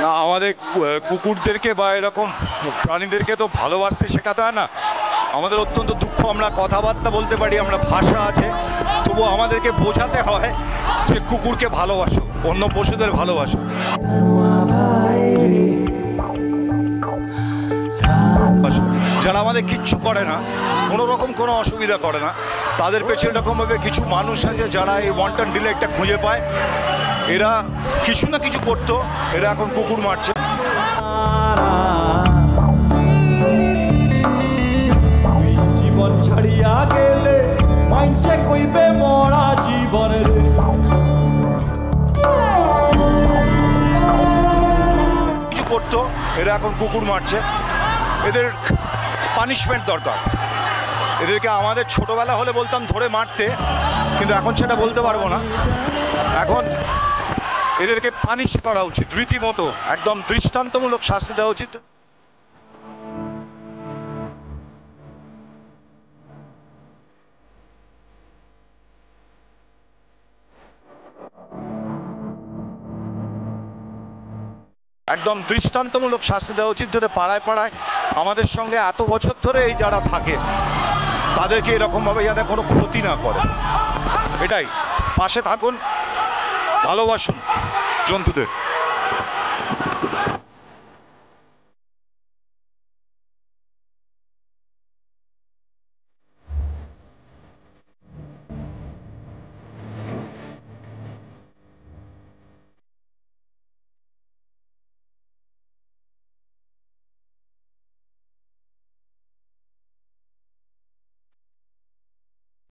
না, আমাদের কুকুরদেরকে বা এরকম প্রাণীদেরকে তো ভালোবাসতে শেখাতে হয় না। আমাদের অত্যন্ত দুঃখ, আমরা কথাবার্তা বলতে পারি, আমরা ভাষা আছে, তবু আমাদেরকে বোঝাতে হয় যে কুকুরকে ভালোবাসো, অন্য পশুদের ভালোবাসো। যারা আমাদের কিচ্ছু করে না, কোনো রকম কোনো অসুবিধা করে না, তাদের পেছনে এরকমভাবে কিছু মানুষ আছে যারা এই ওয়ান্টন ডিলেটটা খুঁজে পায়। এরা কিছু না কিছু করতো, এরা এখন কুকুর মারছে। জীবন ছাড়িয়া গেলে মাইনসে কইবে মরা জীবনের কিছু করতো, এরা এখন কুকুর মারছে। এদের পানিশমেন্ট দরকার। এদেরকে আমাদের ছোটবেলা হলে বলতাম ধরে মারতে, কিন্তু এখন সেটা বলতে পারবো না। এখন এদেরকে পানিশ করা উচিত, রীতিমতো একদম দৃষ্টান্তমূলক শাস্তি দেওয়া উচিত। একদম দৃষ্টান্তমূলক শাস্তি দেওয়া উচিত, যাতে পাড়ায় পাড়ায় আমাদের সঙ্গে এত বছর ধরে এই যারা থাকে তাদেরকে এরকমভাবে যাতে কোনো ক্ষতি না করে। এটাই, পাশে থাকুন, ভালোবাসুন জন্তুদের।